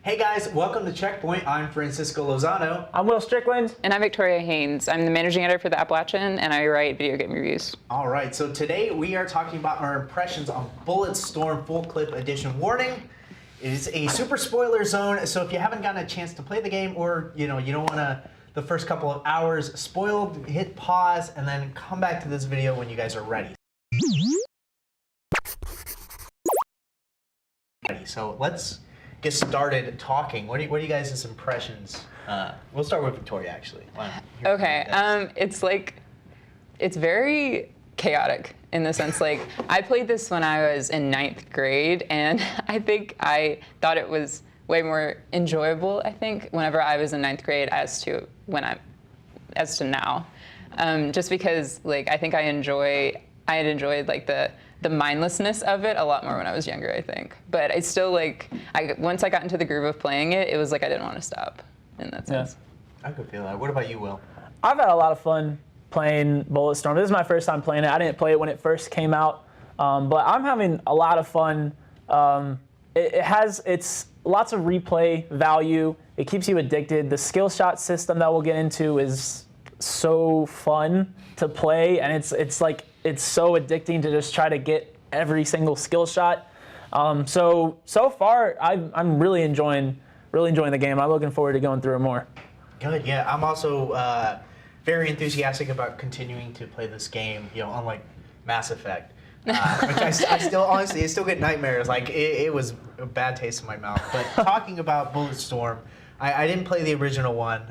Hey guys, welcome to Checkpoint. I'm Francisco Lozano. I'm Will Strickland. And I'm Victoria Haynes. I'm the managing editor for The Appalachian, and I write video game reviews. All right, so today we are talking about our impressions on Bulletstorm Full Clip Edition. Warning, it is a super spoiler zone, so if you haven't gotten a chance to play the game or you don't want the first couple of hours spoiled, hit pause and then come back to this video when you guys are ready. So let's get started talking. What are you guys' impressions? We'll start with Victoria, actually. Okay, it's very chaotic in the sense, I played this when I was in 9th grade, and I think I thought it was way more enjoyable, whenever I was in 9th grade as to now. Just because, I think I had enjoyed, the mindlessness of it a lot more when I was younger, I think. But I still, once I got into the groove of playing it, it was I didn't want to stop in that sense. I could feel that. What about you, Will? I've had a lot of fun playing Bulletstorm. This is my first time playing it. I didn't play it when it first came out, but I'm having a lot of fun. It's lots of replay value. It keeps you addicted. The skill shot system that we'll get into is so fun to play, and it's so addicting to just try to get every single skill shot. So far, I'm really enjoying the game. I'm looking forward to going through it more. Good, yeah. I'm also very enthusiastic about continuing to play this game. Unlike Mass Effect, which I still honestly, I still get nightmares. It was a bad taste in my mouth. But talking about Bulletstorm, I didn't play the original one,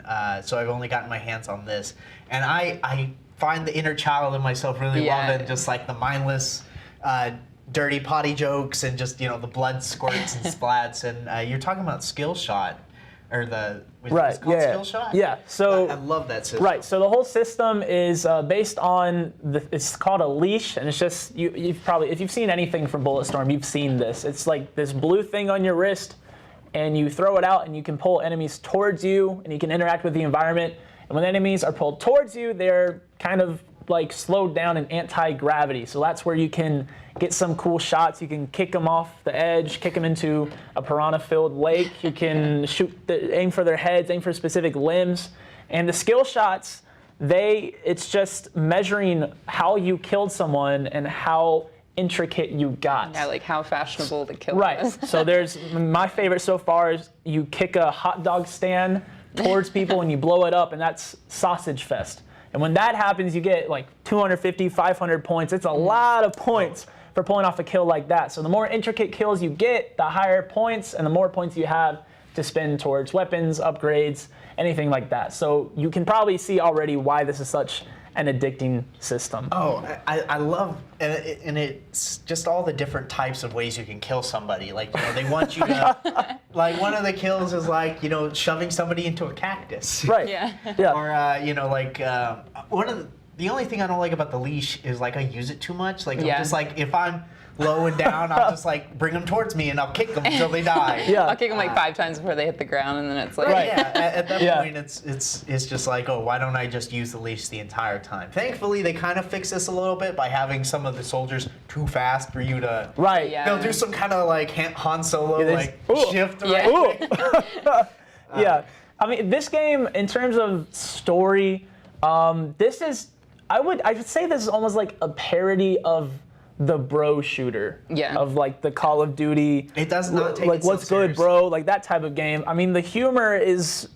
so I've only gotten my hands on this, and I find the inner child in myself really loving just the mindless, dirty potty jokes and just the blood squirts and splats. And you're talking about skill shot, or it's called skill shot. Yeah. So I love that system. Right. So the whole system is based on it's called a leash, and it's just you've probably, if you've seen anything from Bulletstorm, you've seen this. It's like this blue thing on your wrist, and you throw it out, and you can pull enemies towards you, and you can interact with the environment. And when enemies are pulled towards you, they're kind of slowed down in anti-gravity. So that's where you can get some cool shots. You can kick them off the edge, kick them into a piranha-filled lake. You can aim for their heads, aim for specific limbs. And the skill shots, it's just measuring how you killed someone and how intricate you got. Yeah, how fashionable the kill was. Right. So there's my favorite so far is you kick a hot dog stand towards people and you blow it up, and that's Sausage Fest. And when that happens, you get 250, 500 points. It's a lot of points for pulling off a kill like that. So the more intricate kills you get, the higher points, and the more points you have to spend towards weapons, upgrades, anything like that. So you can probably see already why this is such an addicting system. Oh, I love, and it's just all the different types of ways you can kill somebody. They want you to, one of the kills is shoving somebody into a cactus. Right. Yeah. Or the only thing I don't like about the leash is I use it too much. I'm just if I'm low and down, I'll just bring them towards me and I'll kick them until they die. Yeah. I'll kick them 5 times before they hit the ground, and then it's right. Yeah. At that point, it's just oh, why don't I just use the leash the entire time? Thankfully, they kind of fix this a little bit by having some of the soldiers too fast for you to. Right. Yeah. They'll do some kind of Han Solo shift. Yeah. Right. Yeah. I mean, this game in terms of story, this is I would say this is almost a parody of the bro shooter of the Call of Duty. It does not take what's good, bro, that type of game. I mean, the humor it's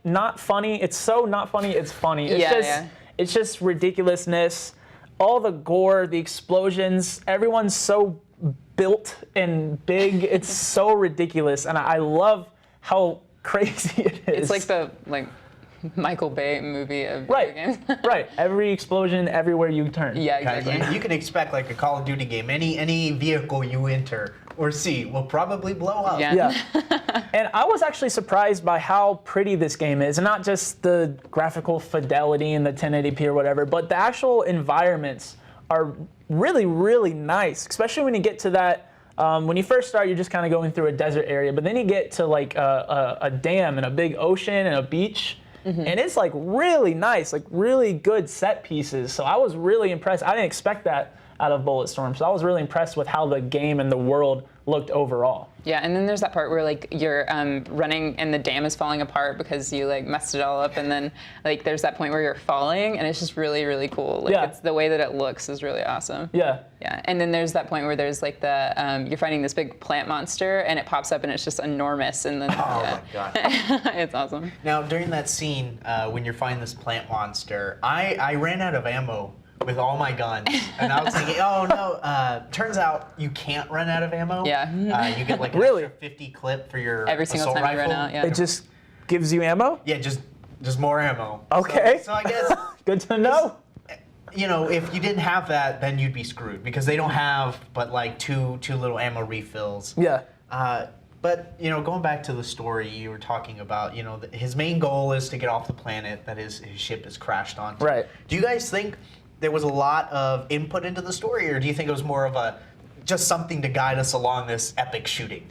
not funny. It's so not funny. It's funny. It's just ridiculousness. All the gore, the explosions. Everyone's so built and big. It's so ridiculous, and I love how crazy it is. It's the Michael Bay movie of video games. Right. Every explosion, everywhere you turn. Yeah, exactly. You can expect a Call of Duty game. Any vehicle you enter or see will probably blow up. Yeah. And I was actually surprised by how pretty this game is. And not just the graphical fidelity and the 1080p or whatever, but the actual environments are really, really nice. Especially when you get to that, when you first start, you're just kind of going through a desert area. But then you get to a dam and a big ocean and a beach. Mm-hmm. And it's really nice, really good set pieces. So I was really impressed. I didn't expect that out of Bulletstorm. So I was really impressed with how the game and the world looked overall. Yeah, and then there's that part where like you're running and the dam is falling apart because you like messed it all up, and then like there's that point where you're falling, and it's just really, really cool. Like it's the way that it looks is really awesome. Yeah. Yeah, and then there's that point where there's like the you're fighting this big plant monster, and it pops up and it's just enormous, and then my God. it's awesome. Now, during that scene, when you're fighting this plant monster, I ran out of ammo with all my guns, and I was thinking, oh no, turns out you can't run out of ammo. Yeah. You get like an Really? extra 50 clip for your Every single assault time rifle. you run out, yeah. It just gives you ammo? Yeah, just more ammo. Okay. So I guess, Good to know. you know, if you didn't have that, then you'd be screwed because they don't have but like two little ammo refills. Yeah. But, you know, going back to the story you were talking about, you know, his main goal is to get off the planet that his ship is crashed onto. Right. Do you guys think there was a lot of input into the story, or do you think it was more of just something to guide us along this epic shooting?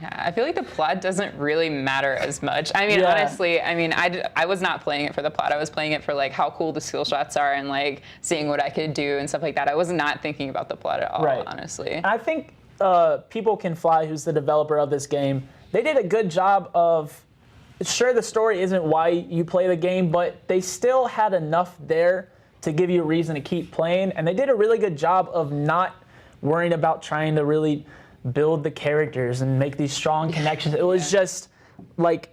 Yeah, I feel like the plot doesn't really matter as much. I mean, honestly, I mean, I was not playing it for the plot. I was playing it for like how cool the skill shots are and like seeing what I could do and stuff like that. I was not thinking about the plot at all, honestly. And I think People Can Fly, who's the developer of this game, they did a good job of, sure, the story isn't why you play the game, but they still had enough there to give you a reason to keep playing. And they did a really good job of not worrying about trying to really build the characters and make these strong connections. It was just like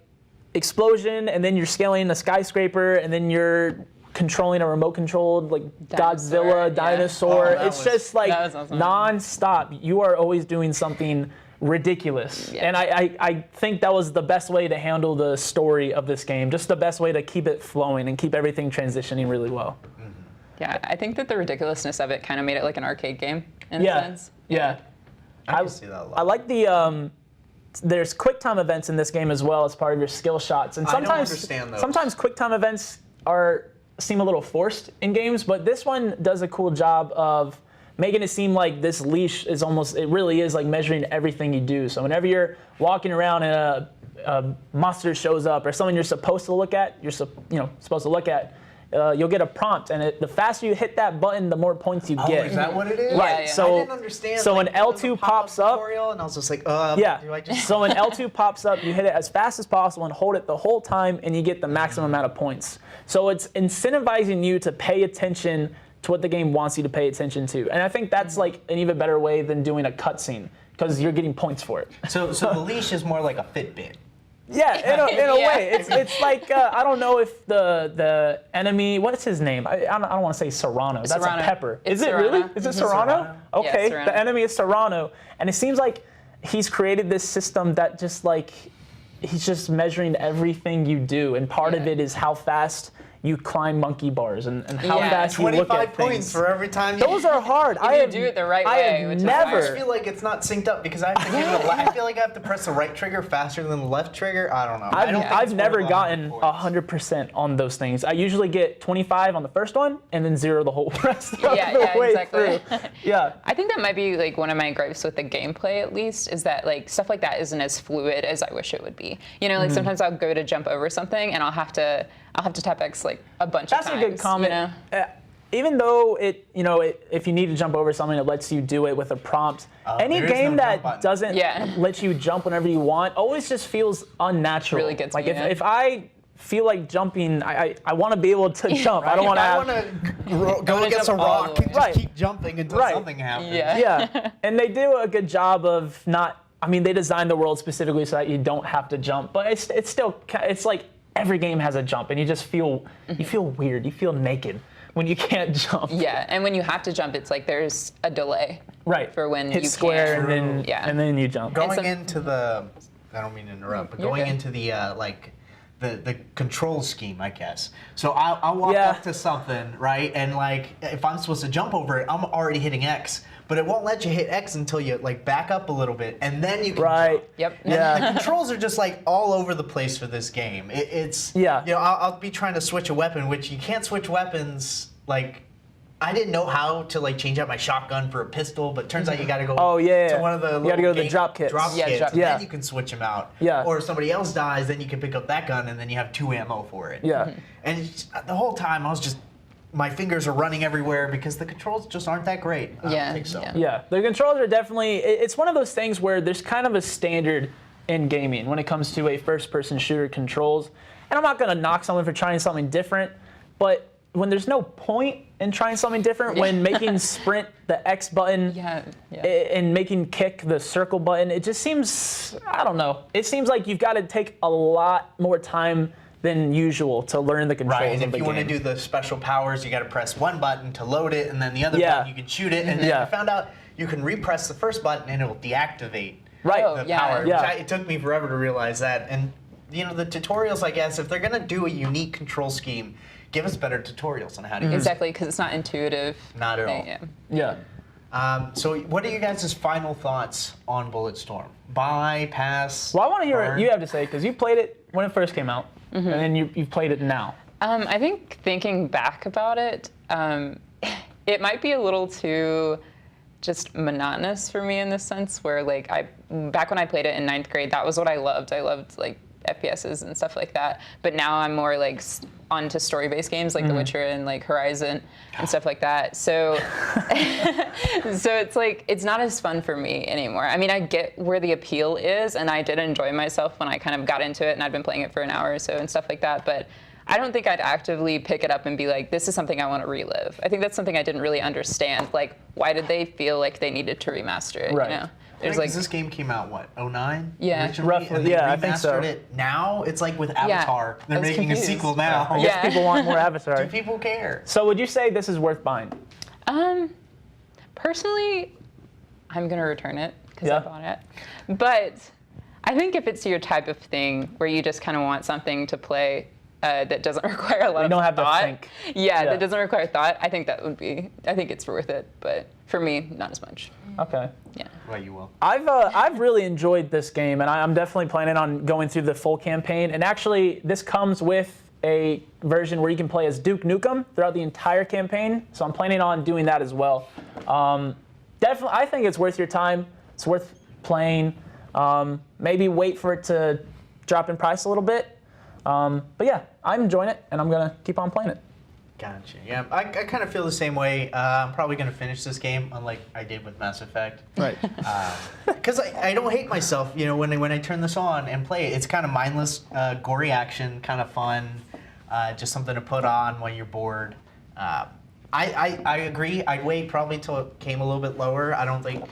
explosion, and then you're scaling a skyscraper, and then you're controlling a remote controlled like Godzilla dinosaur. It's just like awesome. non-stop. You are always doing something ridiculous. And I think that was the best way to handle the story of this game. Just the best way to keep it flowing and keep everything transitioning really well. Yeah, I think that the ridiculousness of it kind of made it like an arcade game in a sense. Yeah. I can see that a lot. I like the there's quick time events in this game as well as part of your skill shots. And I don't sometimes understand those. sometimes quick time events seem a little forced in games, but this one does a cool job of making it seem like this leash is it really is like measuring everything you do. So whenever you're walking around and a monster shows up or someone you're supposed to look at, you'll get a prompt, and the faster you hit that button, the more points you get. Is that what it is? Right. Yeah. So I didn't understand. So like, when L2 pops up, tutorial, and I was just like, yeah. do I just... So when L2 pops up, you hit it as fast as possible and hold it the whole time, and you get the maximum amount of points. So it's incentivizing you to pay attention to what the game wants you to pay attention to, and I think that's like an even better way than doing a cutscene because you're getting points for it. So the leash is more like a Fitbit. Yeah, in a way, it's like I don't know if the enemy, what's his name? I don't want to say Serrano. That's Serrano. a pepper. It's Is it Serrano. really? Is it Serrano? Serrano? Okay, Yeah, Serrano. the enemy is Serrano, and it seems like he's created this system that just like he's just measuring everything you do, and part of it is how fast you climb monkey bars and how fast you look 25 at points things. for every time you... Those are hard. you do it the right I way, have which is I never. just feel like it's not synced up because I have to hit I feel like I have to press the right trigger faster than the left trigger. I don't know. I don't think I've it's never worth gotten 100 points. 100% on those things. I usually get 25 on the first one and then 0 the whole rest of the way exactly. through. Yeah. I think that might be like one of my gripes with the gameplay, at least, is that like stuff like that isn't as fluid as I wish it would be. You know, like sometimes I'll go to jump over something and I'll have to tap X like a bunch of times. That's a good comment. You know? Even though if you need to jump over something, it lets you do it with a prompt. Any there is game no jump that button. doesn't let you jump whenever you want always just feels unnatural. Really gets like me, if I feel like jumping, I want to be able to jump. I don't want to I have. want to go against a jump all rock the and way. just Right. keep jumping until Right. something happens. Yeah. Yeah, and they do a good job of not. I mean, they designed the world specifically so that you don't have to jump, but it's still like every game has a jump, and you just feel weird. You feel naked when you can't jump. Yeah, and when you have to jump, it's like there's a delay. Right. For when hit you square can't. and then you jump. Going into the, I don't mean to interrupt, but You're going good. into the the control scheme, I guess. So I'll walk Yeah. up to something, right, and like if I'm supposed to jump over it, I'm already hitting X, but it won't let you hit X until you like back up a little bit, and then you can Right. jump. Yep. And Yeah. the controls are just like all over the place for this game. It's Yeah. You know, I'll be trying to switch a weapon, which you can't switch weapons like. I didn't know how to like change out my shotgun for a pistol, but turns out you got to go to one of the You gotta go to the drop kits. Drop Yeah, kits, drop and kits. then you can switch them out. Yeah. Or if somebody else dies, then you can pick up that gun, and then you have 2 ammo for it. Yeah. And the whole time I was just my fingers are running everywhere because the controls just aren't that great. I don't think so. Yeah, the controls are definitely, it's one of those things where there's kind of a standard in gaming when it comes to a first-person shooter controls. And I'm not going to knock someone for trying something different, but when there's no point in trying something different, when making sprint the X button and making kick the circle button, it just seems, I don't know. It seems like you've got to take a lot more time than usual to learn the controls Right, and of the if you want to do the special powers, you got to press one button to load it, and then the other button you can shoot it, and then I found out you can repress the first button and it will deactivate the power. Which it took me forever to realize that. And you know, the tutorials, I guess, if they're going to do a unique control scheme, give us better tutorials on how to use it. Exactly, because it's not intuitive. Not at all. So what are you guys' final thoughts on Bulletstorm? Buy, pass, Well, I want to hear burn? what you have to say, because you played it when it first came out, and then you've played it now. I think thinking back about it, it might be a little too just monotonous for me in the sense where, like, back when I played it in 9th grade, that was what I loved. I loved, like, FPSs and stuff like that. But now I'm more like onto story-based games like The Witcher and like Horizon and stuff like that. So, so it's like it's not as fun for me anymore. I mean, I get where the appeal is, and I did enjoy myself when I kind of got into it, and I'd been playing it for an hour or so and stuff like that. But I don't think I'd actively pick it up and be like, this is something I want to relive. I think that's something I didn't really understand. Like, why did they feel like they needed to remaster it? Right. You know? There's like this game came out what 09? Yeah, originally? roughly. And they Yeah, I think so. remastered it now. It's like with Avatar. They're making confused. a sequel now. I guess people want more Avatar. Do people care? So would you say this is worth buying? Personally, I'm gonna return it because I bought it. But I think if it's your type of thing where you just kind of want something to play that doesn't require a lot of don't have thought, to think. that doesn't require thought, I think that would be. I think it's worth it. But for me, not as much. Okay. Yeah. Well, you will. I've really enjoyed this game, and I'm definitely planning on going through the full campaign. And actually, this comes with a version where you can play as Duke Nukem throughout the entire campaign. So I'm planning on doing that as well. Definitely, I think it's worth your time. It's worth playing. Maybe wait for it to drop in price a little bit. But yeah, I'm enjoying it, and I'm gonna keep on playing it. Gotcha. Yeah, I kind of feel the same way. I'm probably going to finish this game, unlike I did with Mass Effect. Right. Because I don't hate myself, you know, when I turn this on and play it. It's kind of mindless, gory action, kind of fun, just something to put on when you're bored. I agree. I'd wait probably until it came a little bit lower. I don't think...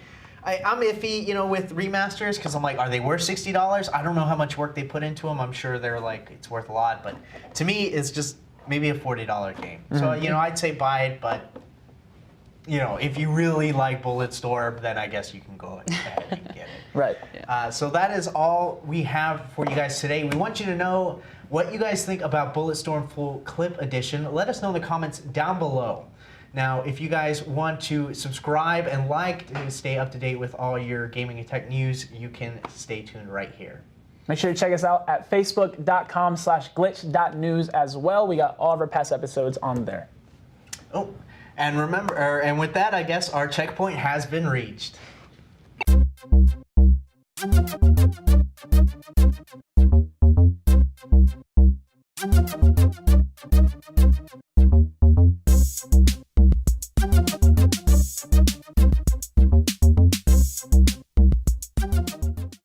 I'm iffy, you know, with remasters because I'm like, are they worth $60? I don't know how much work they put into them. I'm sure they're like, it's worth a lot. But to me, it's just... maybe a $40 game. So, you know, I'd say buy it, but, you know, if you really like Bulletstorm, then I guess you can go ahead and get it. Right. So that is all we have for you guys today. We want you to know what you guys think about Bulletstorm Full Clip Edition. Let us know in the comments down below. Now, if you guys want to subscribe and like to stay up to date with all your gaming and tech news, you can stay tuned right here. Make sure to check us out at facebook.com/glitch.news as well. We got all of our past episodes on there. Oh, and remember, and with that, I guess our checkpoint has been reached.